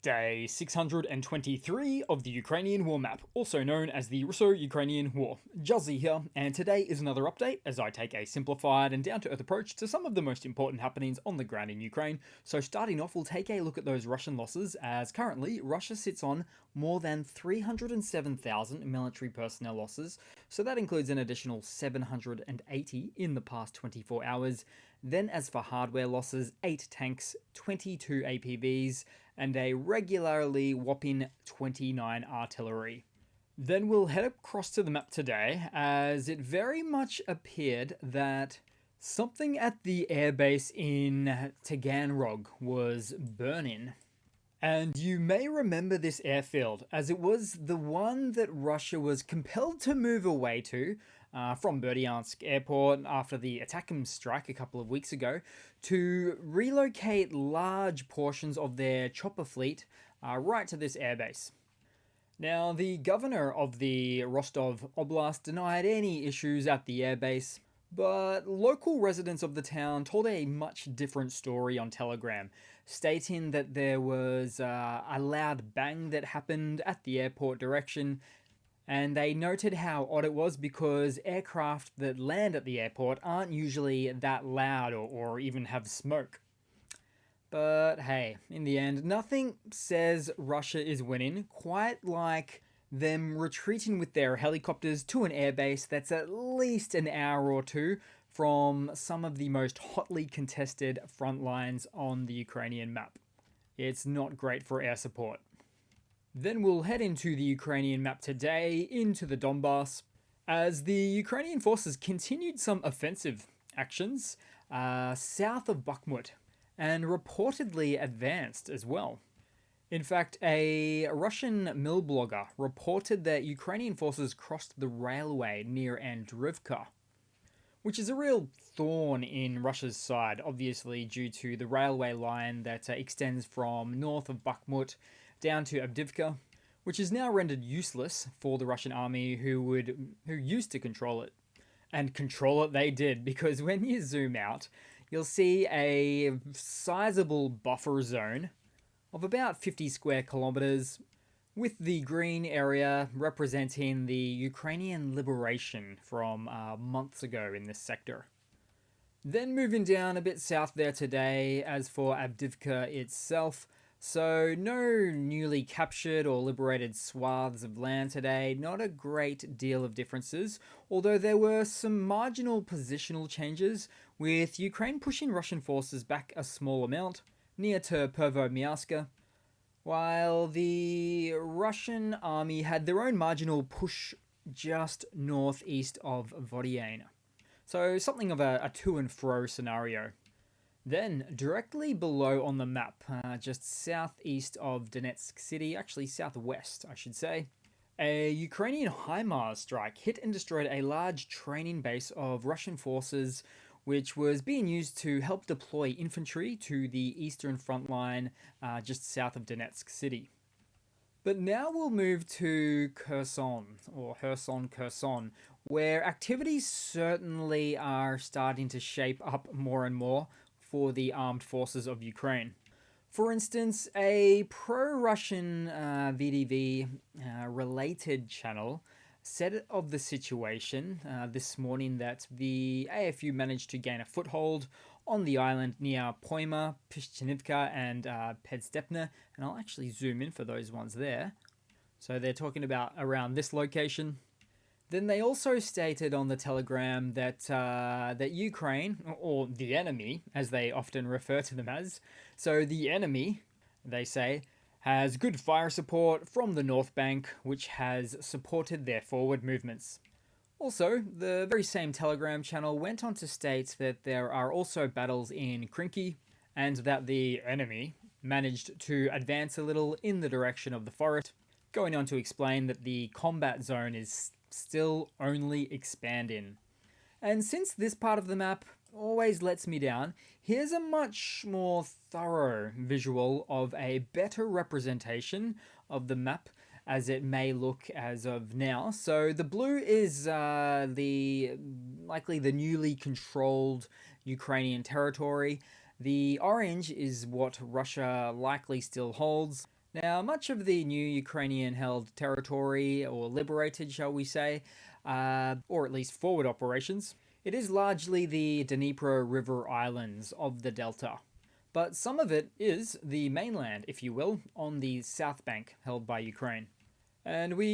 Day 623 of the Ukrainian War Map, also known as the Russo-Ukrainian War. Juzzy here, and today is another update as I take a simplified and down-to-earth approach to some of the most important happenings on the ground in Ukraine. So starting off, we'll take a look at those Russian losses, as currently Russia sits on more than 307,000 military personnel losses, so that includes an additional 780 in the past 24 hours. Then as for hardware losses, 8 tanks, 22 APVs, and a regularly whopping 29 artillery. Then we'll head across to the map today, as it very much appeared that something at the airbase in Taganrog was burning. And you may remember this airfield, as it was the one that Russia was compelled to move away to from Berdyansk airport after the ATACMS strike a couple of weeks ago to relocate large portions of their chopper fleet right to this airbase. Now, the governor of the Rostov Oblast denied any issues at the airbase, but local residents of the town told a much different story on Telegram, stating that there was a loud bang that happened at the airport direction, and they noted how odd it was because aircraft that land at the airport aren't usually that loud or even have smoke. But hey, in the end, nothing says Russia is winning quite like them retreating with their helicopters to an airbase that's at least an hour or two from some of the most hotly contested front lines on the Ukrainian map. It's not great for air support. Then we'll head into the Ukrainian map today, into the Donbass, as the Ukrainian forces continued some offensive actions south of Bakhmut, and reportedly advanced as well. In fact, a Russian mill blogger reported that Ukrainian forces crossed the railway near Andrivka, which is a real thorn in Russia's side, obviously due to the railway line that extends from north of Bakhmut down to Avdiivka, which is now rendered useless for the Russian army who used to control it. And control it they did, because when you zoom out, you'll see a sizable buffer zone of about 50 square kilometers, with the green area representing the Ukrainian liberation from months ago in this sector. Then moving down a bit south there today, as for Avdiivka itself, so no newly captured or liberated swaths of land today, not a great deal of differences, although there were some marginal positional changes, with Ukraine pushing Russian forces back a small amount, near to Pervomiaska, while the Russian army had their own marginal push just northeast of Vladimir. So something of a to and fro scenario. Then, directly below on the map, just southeast of Donetsk city, actually southwest, I should say, a Ukrainian HIMARS strike hit and destroyed a large training base of Russian forces, which was being used to help deploy infantry to the eastern front line just south of Donetsk city. But now we'll move to Kherson, or Kherson, where activities certainly are starting to shape up more and more for the armed forces of Ukraine. For instance, a pro-Russian VDV related channel said of the situation this morning that the AFU managed to gain a foothold on the island near Poima, Pishchenivka, and Pedstepna, and I'll actually zoom in for those ones there. So they're talking about around this location. Then they also stated on the Telegram that that Ukraine, or the enemy, as they often refer to them as, so the enemy, they say, has good fire support from the North Bank, which has supported their forward movements. Also, the very same Telegram channel went on to state that there are also battles in Krinky, and that the enemy managed to advance a little in the direction of the forest, going on to explain that the combat zone is still only expanding. And since this part of the map always lets me down, here's a much more thorough visual of a better representation of the map as it may look as of now. So the blue is likely the newly controlled Ukrainian territory. The orange is what Russia likely still holds, Now, much of the new Ukrainian held territory, or liberated, shall we say, or at least forward operations, it is largely the Dnipro River islands of the Delta. But some of it is the mainland, if you will, on the south bank held by Ukraine. And we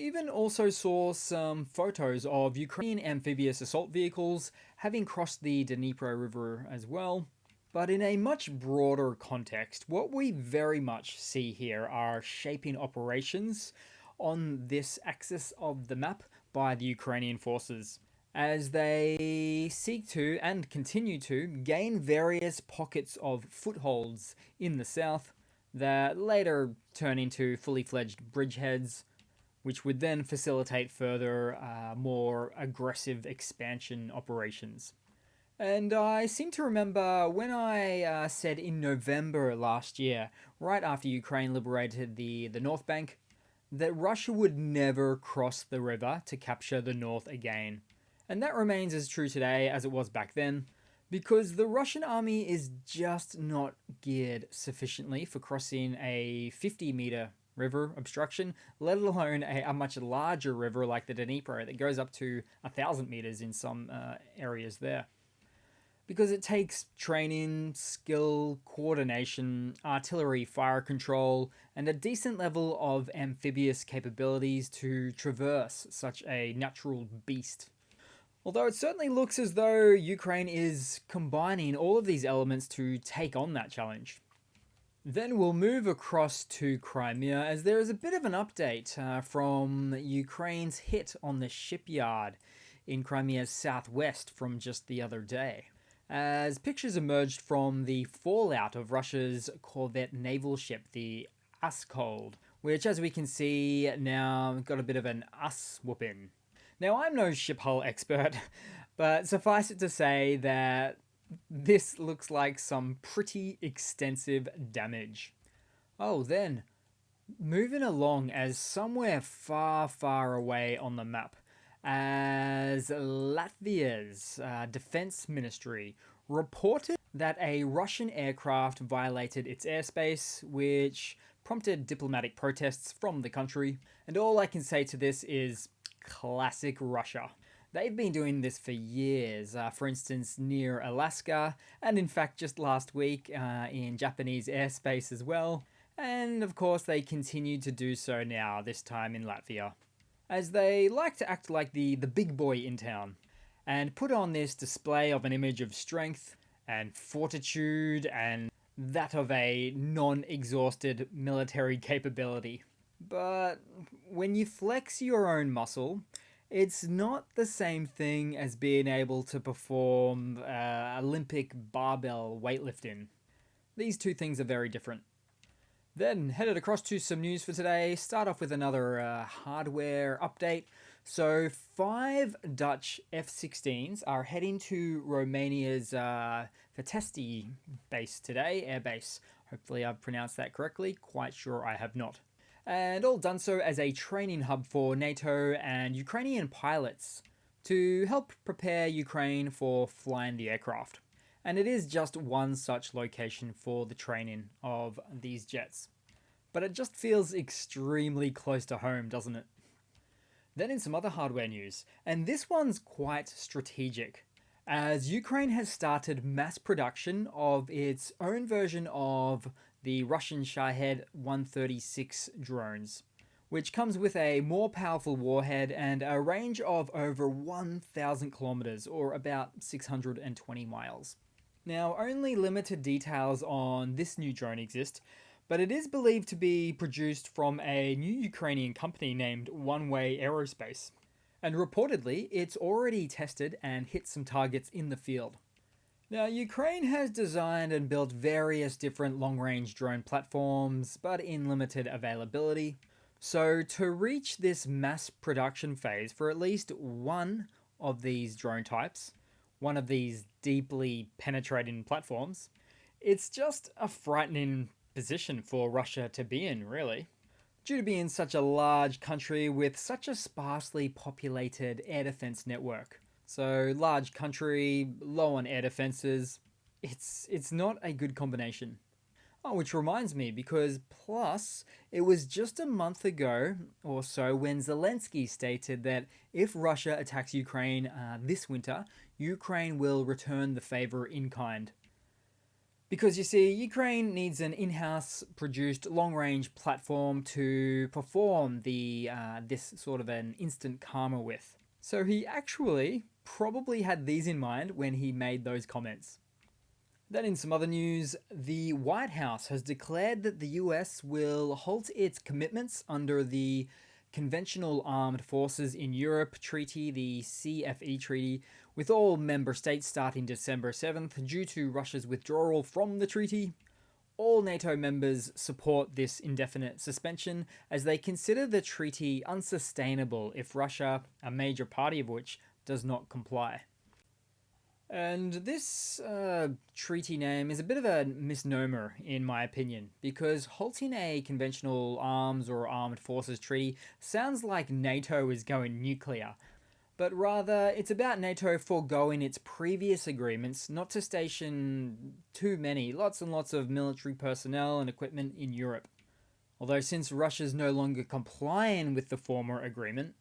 even also saw some photos of Ukrainian amphibious assault vehicles having crossed the Dnipro River as well. But in a much broader context, what we very much see here are shaping operations on this axis of the map by the Ukrainian forces as they seek to and continue to gain various pockets of footholds in the south that later turn into fully fledged bridgeheads, which would then facilitate further, more aggressive expansion operations. And I seem to remember when I said in November last year, right after Ukraine liberated the North Bank, that Russia would never cross the river to capture the North again. And that remains as true today as it was back then, because the Russian army is just not geared sufficiently for crossing a 50-meter river obstruction, let alone a much larger river like the Dnipro that goes up to 1,000 meters in some areas there. Because it takes training, skill, coordination, artillery fire control, and a decent level of amphibious capabilities to traverse such a natural beast. Although it certainly looks as though Ukraine is combining all of these elements to take on that challenge. Then we'll move across to Crimea as there is a bit of an update from Ukraine's hit on the shipyard in Crimea's southwest from just the other day, as pictures emerged from the fallout of Russia's corvette naval ship, the Askold, which, as we can see, now got a bit of an ass whooping. Now, I'm no ship hull expert, but suffice it to say that this looks like some pretty extensive damage. Oh, then, moving along as somewhere far, far away on the map, as Latvia's defense ministry reported that a Russian aircraft violated its airspace, which prompted diplomatic protests from the country. And all I can say to this is classic Russia. They've been doing this for years, for instance, near Alaska, and in fact, just last week in Japanese airspace as well. And of course, they continue to do so now, this time in Latvia, as they like to act like the big boy in town and put on this display of an image of strength and fortitude and that of a non-exhausted military capability. But when you flex your own muscle, it's not the same thing as being able to perform Olympic barbell weightlifting. These two things are very different. Then headed across to some news for today. Start off with another hardware update. So 5 Dutch F-16s are heading to Romania's Vitesti base today, airbase. Hopefully I've pronounced that correctly. Quite sure I have not. And all done so as a training hub for NATO and Ukrainian pilots to help prepare Ukraine for flying the aircraft. And it is just one such location for the training of these jets. But it just feels extremely close to home, doesn't it? Then in some other hardware news, and this one's quite strategic, as Ukraine has started mass production of its own version of the Russian Shahed 136 drones, which comes with a more powerful warhead and a range of over 1,000 kilometers, or about 620 miles. Now, only limited details on this new drone exist, but it is believed to be produced from a new Ukrainian company named One Way Aerospace. And reportedly, it's already tested and hit some targets in the field. Now, Ukraine has designed and built various different long-range drone platforms, but in limited availability. So to reach this mass production phase for at least one of these drone types, one of these deeply penetrating platforms, it's just a frightening position for Russia to be in, really. Due to being such a large country with such a sparsely populated air defense network. So large country, low on air defenses, it's not a good combination. Oh, which reminds me, because plus, it was just a month ago or so when Zelensky stated that if Russia attacks Ukraine this winter, Ukraine will return the favor in kind. Because you see, Ukraine needs an in-house produced long-range platform to perform this sort of an instant karma with. So he actually probably had these in mind when he made those comments. Then, in some other news, the White House has declared that the US will halt its commitments under the Conventional Armed Forces in Europe Treaty, the CFE Treaty, with all member states starting December 7th due to Russia's withdrawal from the treaty. All NATO members support this indefinite suspension as they consider the treaty unsustainable if Russia, a major party of which, does not comply. And this treaty name is a bit of a misnomer, in my opinion, because halting a conventional arms or armed forces treaty sounds like NATO is going nuclear. But rather, it's about NATO foregoing its previous agreements not to station lots and lots of military personnel and equipment in Europe. Although since Russia's no longer complying with the former agreement,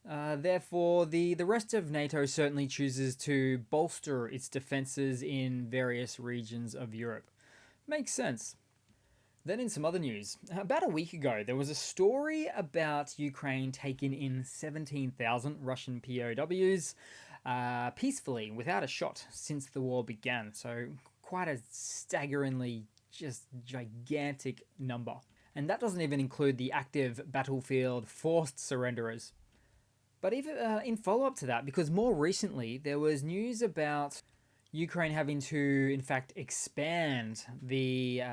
therefore, the rest of NATO certainly chooses to bolster its defences in various regions of Europe. Makes sense. Then in some other news, about a week ago, there was a story about Ukraine taking in 17,000 Russian POWs peacefully, without a shot, since the war began. So quite a staggeringly just gigantic number. And that doesn't even include the active battlefield forced surrenderers. But even in follow-up to that, because more recently there was news about Ukraine having to, in fact, expand the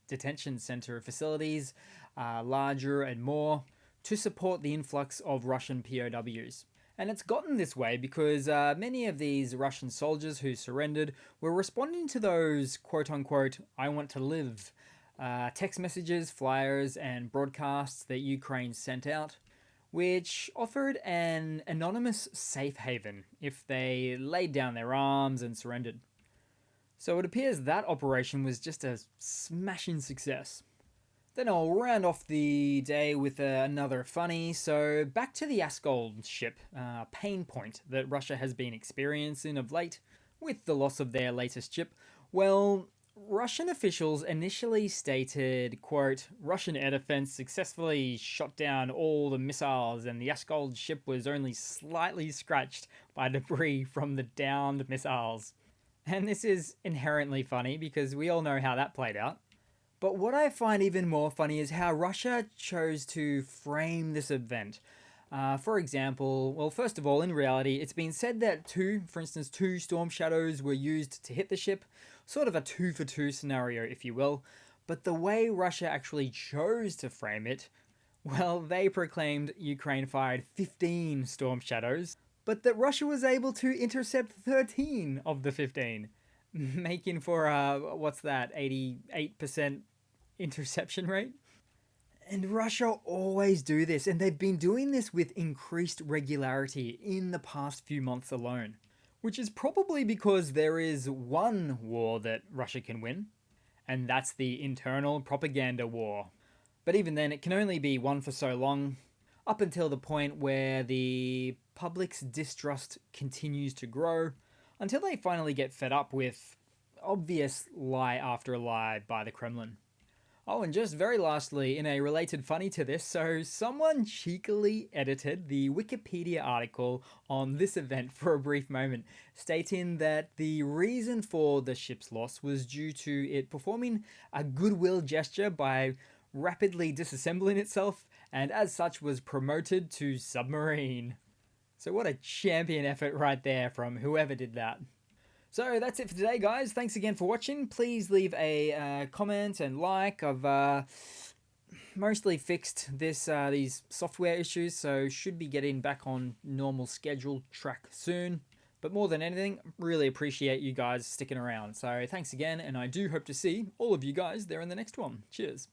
detention center facilities larger and more to support the influx of Russian POWs. And it's gotten this way because many of these Russian soldiers who surrendered were responding to those quote-unquote "I want to live" text messages, flyers, and broadcasts that Ukraine sent out, which offered an anonymous safe haven if they laid down their arms and surrendered. So it appears that operation was just a smashing success. Then I'll round off the day with another funny. So back to the Askold ship pain point that Russia has been experiencing of late with the loss of their latest ship. Well, Russian officials initially stated, quote, Russian air defense successfully shot down all the missiles and the Askold ship was only slightly scratched by debris from the downed missiles. And this is inherently funny because we all know how that played out. But what I find even more funny is how Russia chose to frame this event. For example, well, first of all, in reality, it's been said that two Storm Shadows were used to hit the ship, sort of a 2-for-2 scenario, if you will. But the way Russia actually chose to frame it, well, they proclaimed Ukraine fired 15 Storm Shadows, but that Russia was able to intercept 13 of the 15, making for, 88% interception rate? And Russia always do this, and they've been doing this with increased regularity in the past few months alone. Which is probably because there is one war that Russia can win, and that's the internal propaganda war. But even then, it can only be won for so long, up until the point where the public's distrust continues to grow, until they finally get fed up with obvious lie after lie by the Kremlin. Oh, and just very lastly, in a related funny to this, so someone cheekily edited the Wikipedia article on this event for a brief moment, stating that the reason for the ship's loss was due to it performing a goodwill gesture by rapidly disassembling itself, and as such was promoted to submarine. So what a champion effort right there from whoever did that. So that's it for today, guys. Thanks again for watching. Please leave a comment and like. I've mostly fixed these software issues, so should be getting back on normal schedule track soon. But more than anything, really appreciate you guys sticking around. So thanks again, and I do hope to see all of you guys there in the next one. Cheers.